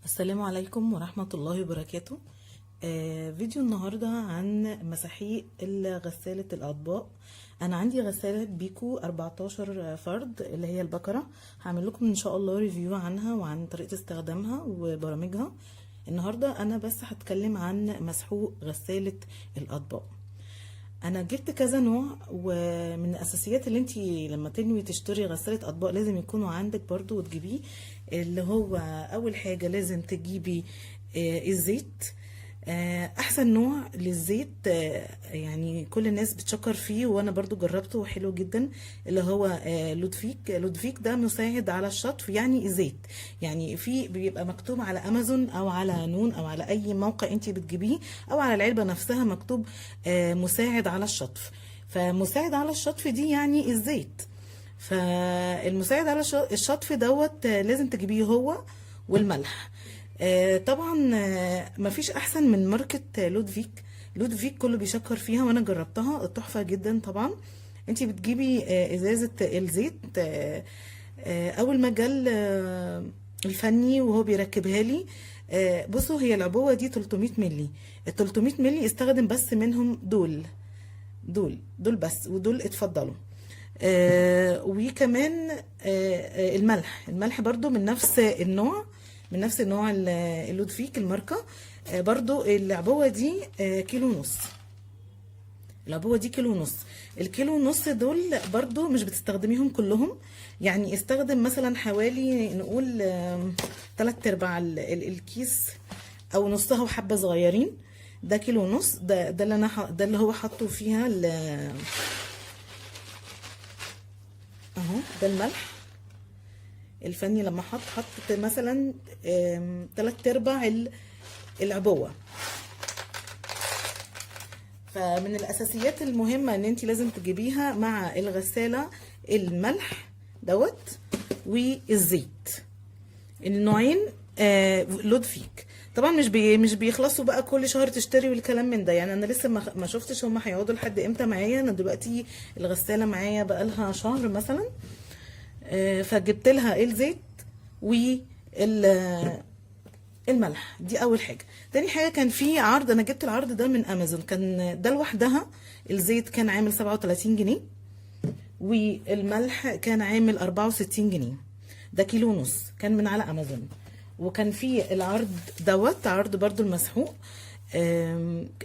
السلام عليكم ورحمة الله وبركاته. فيديو النهاردة عن مساحيق غسالة الأطباق. أنا عندي غسالة بيكو 14 فرد اللي هي البكرة. هعمل لكم إن شاء الله ريفيو عنها وعن طريقة استخدامها وبرامجها. النهاردة أنا بس هتكلم عن مسحوق غسالة الأطباق. انا جبت كذا نوع، ومن الاساسيات اللي انتي لما تنوي تشتري غسالة اطباق لازم يكونوا عندك برضو وتجيبيه. اللي هو اول حاجة لازم تجيبي الزيت. احسن نوع للزيت، يعني كل الناس بتشكر فيه وانا برضو جربته وحلو جدا، اللي هو لودفيك ده مساعد على الشطف، يعني زيت. يعني في بيبقى مكتوب على امازون او على نون او على اي موقع انتي بتجيبيه، او على العلبة نفسها مكتوب مساعد على الشطف. فمساعد على الشطف دي يعني الزيت. فالمساعد على الشطف دوت لازم تجيبيه هو والملح. طبعا مفيش احسن من ماركة لودفيك كله بيشكر فيها وانا جربتها تحفة جدا. طبعا انتي بتجيبي ازازة الزيت. اول ما جال الفني وهو بيركبها لي، بصوا هي العبوة دي 300 ملي. ال 300 ملي استخدم بس منهم دول بس، ودول اتفضلوا. وكمان الملح برضو من نفس النوع، اللودفيك الماركة. برضو العبوة دي كيلو ونص. العبوة دي كيلو ونص. الكيلو ونص دول برضو مش بتستخدميهم كلهم، يعني استخدم مثلا حوالي نقول 3/4 الكيس او نصها وحبة صغيرين. ده كيلو ونص. ده اللي هو حطه فيها اهو. ده الملح الفني لما حط مثلا 3/4 العبوة. فمن الاساسيات المهمة ان انت لازم تجيبيها مع الغسالة الملح دوت والزيت، النوعين. لودفيك طبعا مش بيخلصوا بقى كل شهر تشتري والكلام من ده. يعني انا لسه ما شفتش هما هيقعدوا لحد امتى معايا. انا دلوقتي الغسالة معايا بقى لها شهر مثلا. فجبت لها الزيت والملح. دي اول حاجه. تاني حاجه كان في عرض، انا جبت العرض ده من امازون. كان ده لوحدها الزيت كان عامل 37 جنيه، والملح كان عامل 64 جنيه. ده كيلو ونص كان من على امازون. وكان في العرض دوت عرض برضو المسحوق.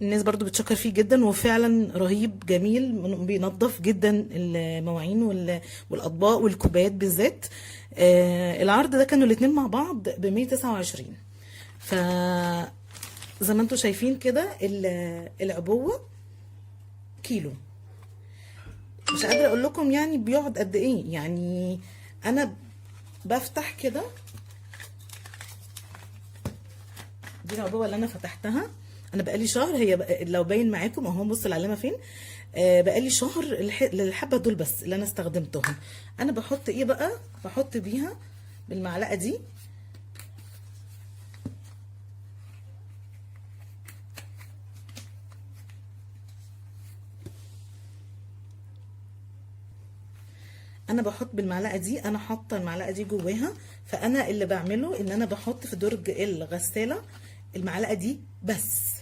الناس برضو بتشكر فيه جدا، وفعلا رهيب جميل، بينظف جدا المواعين والاطباق والكوبايات بالذات. العرض ده كانوا الاتنين مع بعض ب 129. ف زي ما انتم شايفين كده العبوة كيلو. مش قادرة اقول لكم يعني بيقعد قد ايه. يعني انا بفتح كده، دي العبوة اللي انا فتحتها. انا بقالي شهر، هي لو باين معاكم اهو، بص العلامة فين. بقالي شهر للحبة دول بس اللي انا استخدمتهم. انا بحط ايه بقى؟ بحط بيها بالمعلقة دي انا حاطه المعلقه دي جواها. فانا اللي بعمله ان انا بحط في درج الغساله المعلقه دي بس.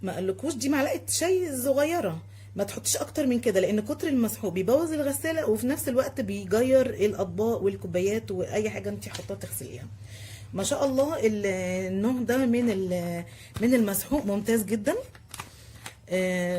ما قالكوش دي معلقه شاي صغيره، ما تحطيش اكتر من كده، لان كتر المسحوق بيبوظ الغساله، وفي نفس الوقت بيجير الاطباق والكوبايات واي حاجه انت حطاها تغسليها. ما شاء الله النوع ده من المسحوق ممتاز جدا.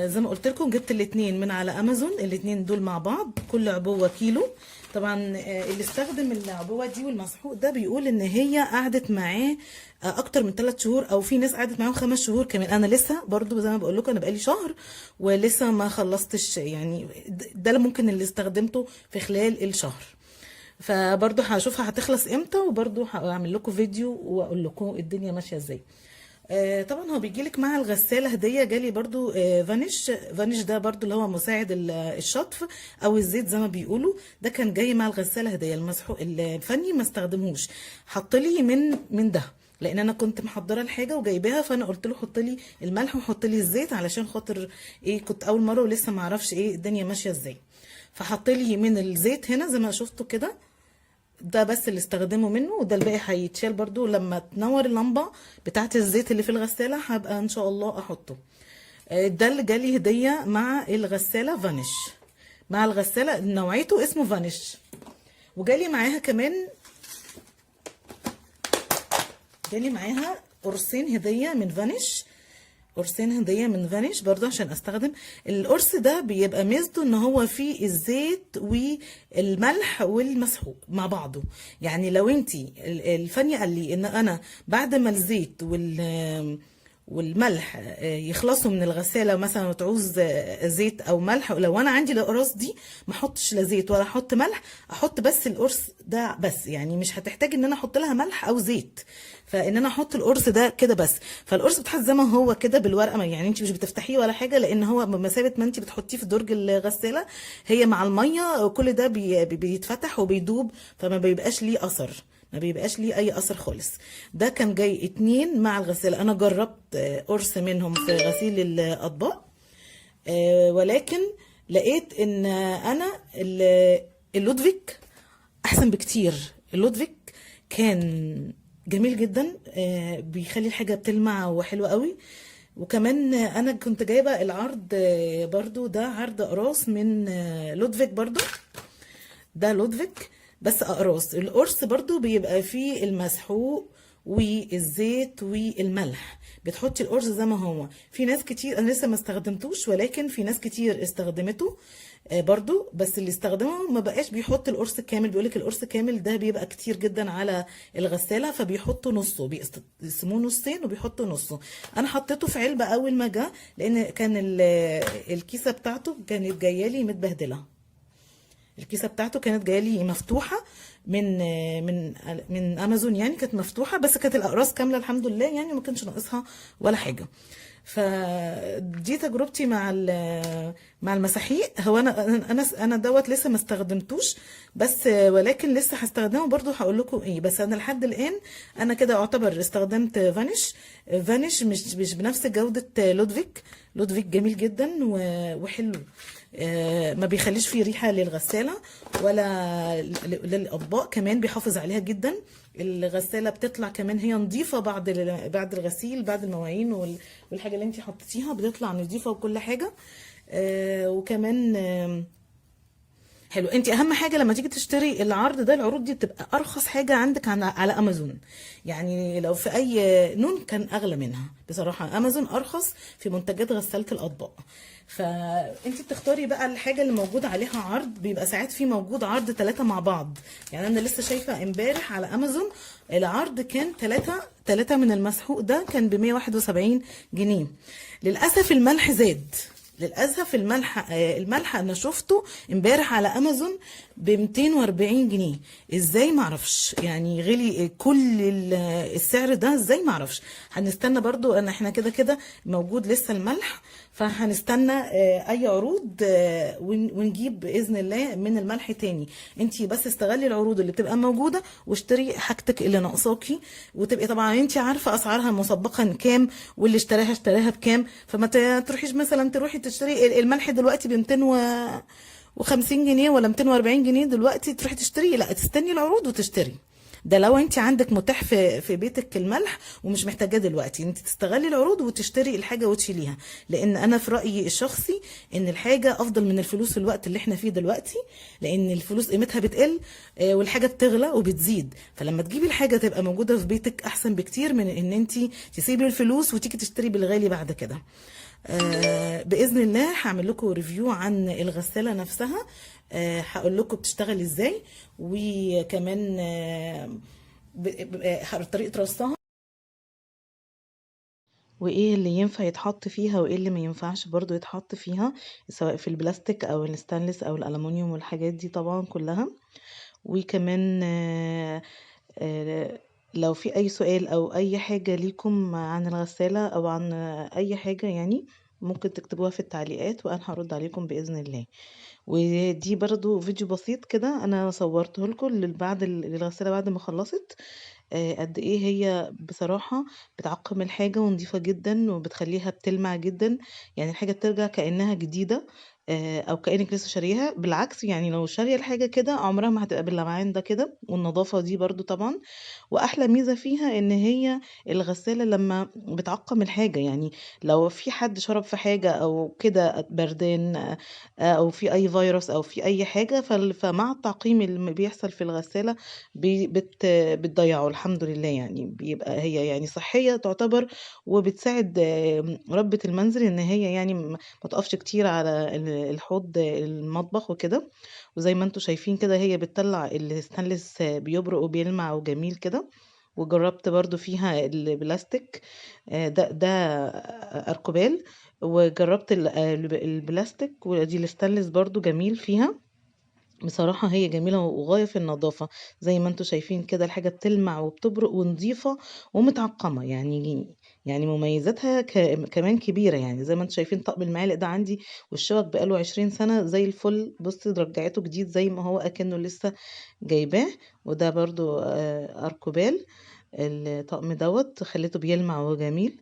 زي ما قلت لكم جبت الاتنين من على امازون، الاتنين دول مع بعض كل عبوة كيلو. طبعا اللي استخدم العبوة دي والمسحوق ده بيقول ان هي قعدت معاه اكتر من 3 شهور، او في ناس قعدت معاهم 5 شهور كمان. انا لسه برضو زي ما بقول لكم انا بقالي شهر ولسه ما خلصتش. يعني ده ممكن اللي استخدمته في خلال الشهر. فبرضو هشوفها هتخلص امتى، وبرضو هعمل لكم فيديو واقول لكم الدنيا ماشيه ازاي. طبعا هو بيجيلك مع الغسالة هدية. جالي برضو فانيش ده برضو اللي هو مساعد الشطف او الزيت زي ما بيقولوا. ده كان جاي مع الغسالة هدية. المسحوق الفني ما استخدمهوش، حط لي من ده، لان انا كنت محضره الحاجه وجايباها. فانا قلت له حط لي الملح وحط لي الزيت، علشان خاطر ايه، كنت اول مره ولسه ما اعرفش ايه الدنيا ماشيه ازاي. فحط لي من الزيت هنا زي ما شفتوا كده ده بس اللي استخدمه منه، وده الباقي هيتشال برضو لما تنور اللمبة بتاعة الزيت اللي في الغسالة، هبقى ان شاء الله احطه. ده اللي جالي هدية مع الغسالة فانيش، مع الغسالة نوعيته اسمه فانيش. وجالي معاها كمان، جالي معاها قرصين هدية من فانيش، قرصين هدية من فانيش برضه عشان استخدم. القرص ده بيبقى ميزته ان هو فيه الزيت والملح والمسحوق مع بعضه. يعني لو انتي الفني قال لي ان انا بعد ما الزيت والملح يخلصوا من الغساله مثلا وتعوز زيت او ملح، لو انا عندي الاقراص دي ما احطش لا زيت ولا احط ملح، احط بس القرص ده بس، يعني مش هتحتاج ان انا احط لها ملح او زيت، فان انا احط القرص ده كده بس. فالقرص بتحط زي ما هو كده بالورقه، يعني انت مش بتفتحيه ولا حاجه، لان هو بمثابه ما انت بتحطيه في درج الغساله، هي مع الميه كل ده بيتفتح وبيدوب، فما بيبقاش ليه اثر، ما بيبقاش ليه اي اثر خالص. ده كان جاي 2 مع الغسالة. انا جربت قرص منهم في غسيل الاطباق، ولكن لقيت ان انا اللودفيك احسن بكتير. اللودفيك كان جميل جدا، بيخلي الحاجة بتلمع وحلوة قوي. وكمان انا كنت جايبة العرض، برضو ده عرض اقراص من لودفيك برضو، ده لودفيك بس اقراص. القرص برضو بيبقى فيه المسحوق والزيت والملح، بتحطي القرص زي ما هو. في ناس كتير، انا لسه ما استخدمتوش، ولكن في ناس كتير استخدمته برضو، بس اللي استخدمه ما بقاش بيحط القرص كامل، بيقولك القرص كامل ده بيبقى كتير جدا على الغسالة، فبيحطوا نصه، بيقسموه نصين وبيحطوا نصه. انا حطيته في علبة اول ما جه، لان كان الكيسة بتاعته كانت جايه لي متبهدلة، الكيسه بتاعته كانت جايه لي مفتوحه من من من امازون، يعني كانت مفتوحه، بس كانت الاقراص كامله الحمد لله، يعني ما كانش ناقصها ولا حاجه. فدي تجربتي مع مع المساحيق. هو انا دوت لسه ما استخدمتوش، بس ولكن لسه هستخدمه برضو، هقول لكم ايه. بس انا لحد الان انا كده اعتبر استخدمت فانيش. فانيش مش بنفس جودة لودفيك. لودفيك جميل جدا وحلو، ما بيخليش فيه ريحة للغسالة ولا للأطباق، كمان بيحافظ عليها جدا. الغسالة بتطلع كمان هي نظيفة بعد الغسيل، بعد المواعين والحاجة اللي انت حطيتيها بتطلع نظيفة وكل حاجة. وكمان حلو. انت اهم حاجه لما تيجي تشتري العرض ده، العروض دي بتبقى ارخص حاجه عندك على امازون. يعني لو في اي نون كان اغلى منها بصراحه، امازون ارخص في منتجات غساله الاطباق. فانت بتختاري بقى الحاجه اللي موجود عليها عرض، بيبقى ساعات في موجود عرض 3 مع بعض. يعني انا لسه شايفه امبارح على امازون العرض كان 3 من المسحوق ده كان ب 171 جنيه. للاسف الملح زاد، للاسف الملح انا شفته امبارح على امازون ب 240 جنيه. ازاي معرفش، يعني غلي كل السعر ده ازاي معرفش. هنستنى برضو، احنا كده كده موجود لسه الملح، فهنستنى اي عروض ونجيب باذن الله من الملح تاني. انتي بس استغلي العروض اللي بتبقى موجوده واشتري حاجتك اللي ناقصاكي، وتبقي طبعا انتي عارفه اسعارها مسبقا كام، واللي اشتراها بكام. فما تروحيش مثلا تروحي تشتري الملح دلوقتي ب 250 جنيه ولا 240 جنيه دلوقتي تروحي تشتري، لا تستني العروض وتشتري. ده لو انت عندك متاح في بيتك الملح ومش محتاجاه دلوقتي، انت تستغلي العروض وتشتري الحاجه وتشيليها. لان انا في رايي الشخصي ان الحاجه افضل من الفلوس في الوقت اللي احنا فيه دلوقتي، لان الفلوس قيمتها بتقل والحاجه بتغلى وبتزيد. فلما تجيبي الحاجه تبقى موجوده في بيتك احسن بكتير من ان انت تسيبي الفلوس وتيجي تشتري بالغالي بعد كده. باذن الله هعمل لكم ريفيو عن الغساله نفسها، هقول لكم بتشتغل ازاي، وكمان طريقه رصها، وايه اللي ينفع يتحط فيها وايه اللي ما ينفعش برضو يتحط فيها، سواء في البلاستيك او الستانلس او الالومنيوم والحاجات دي طبعا كلها. وكمان لو في اي سؤال او اي حاجة ليكم عن الغسالة او عن اي حاجة، يعني ممكن تكتبوها في التعليقات وانا هرد عليكم باذن الله. ودي برضو فيديو بسيط كده انا صورته لكم للغسالة بعد ما خلصت، قد ايه هي بصراحة بتعقم الحاجة ونضيفة جدا وبتخليها بتلمع جدا، يعني الحاجة بترجع كأنها جديدة. او كأنك لسه شاريها. بالعكس يعني لو شارية الحاجة كده عمرها ما هتبقى باللمعان ده كده، والنظافة دي برضو طبعا. واحلى ميزة فيها ان هي الغسالة لما بتعقم الحاجة، يعني لو في حد شرب في حاجة او كده بردان، او في اي فيروس او في اي حاجة، فمع التعقيم اللي بيحصل في الغسالة بتضيعه الحمد لله. يعني بيبقى هي يعني صحية تعتبر، وبتساعد ربة المنزل ان هي يعني ما تقفش كتير على الحوض المطبخ وكده. وزي ما انتوا شايفين كده هي بتطلع الستانلس بيبرق وبيلمع وجميل كده. وجربت برضو فيها البلاستيك، ده اركوبال. وجربت البلاستيك، ودي الستانلس برضو جميل فيها. بصراحة هي جميلة وغاية في النظافة. زي ما انتوا شايفين كده الحاجة بتلمع وبتبرق ونظيفة ومتعقمة. يعني مميزاتها كمان كبيرة. يعني زي ما انتوا شايفين طقم المعالق ده عندي والشبك بقاله 20 سنة زي الفل. بصي رجعته جديد زي ما هو أكنه لسه جايباه. وده برضو أركوبال. الطقم دوت خليته بيلمع وجميل.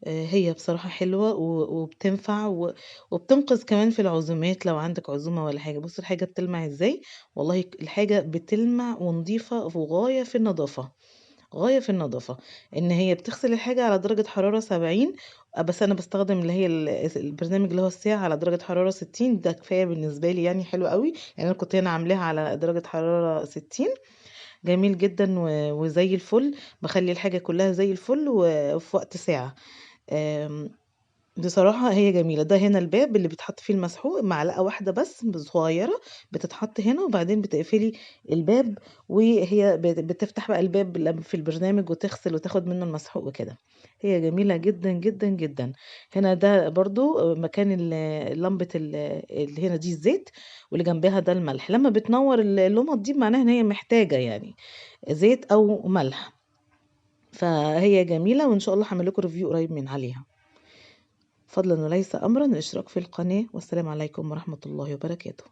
هي بصراحة حلوة وبتنفع وبتنقذ كمان في العزومات لو عندك عزومة ولا حاجة. بص الحاجة بتلمع ازاي، والله الحاجة بتلمع ونظيفة وغاية في النظافة. غاية في النظافة. ان هي بتغسل الحاجة على درجة حرارة 70. بس انا بستخدم اللي هي البرنامج اللي هو الساعة على درجة حرارة 60. ده كفاية بالنسبة لي يعني حلو قوي. يعني انا كنت هنا عاملاها على درجة حرارة 60. جميل جدا وزي الفل. بخلي الحاجة كلها زي الفل وفي وقت ساعة. آم، بصراحة هي جميلة. ده هنا الباب اللي بتحط فيه المسحوق، معلقة واحدة بس صغيرة بتتحط هنا، وبعدين بتقفلي الباب. وهي بتفتح بقى الباب في البرنامج وتغسل وتاخد منه المسحوق وكده. هي جميلة جدا جدا جدا. هنا ده برضو مكان لمبة اللي هنا دي الزيت، واللي جنبها ده الملح. لما بتنور اللمبة دي معناها ان هي محتاجة يعني زيت او ملح. فهي جميلة، وان شاء الله هعمل لكم ريفيو قريب من عليها. فضلا وليس أمرا الاشتراك في القناة. والسلام عليكم ورحمة الله وبركاته.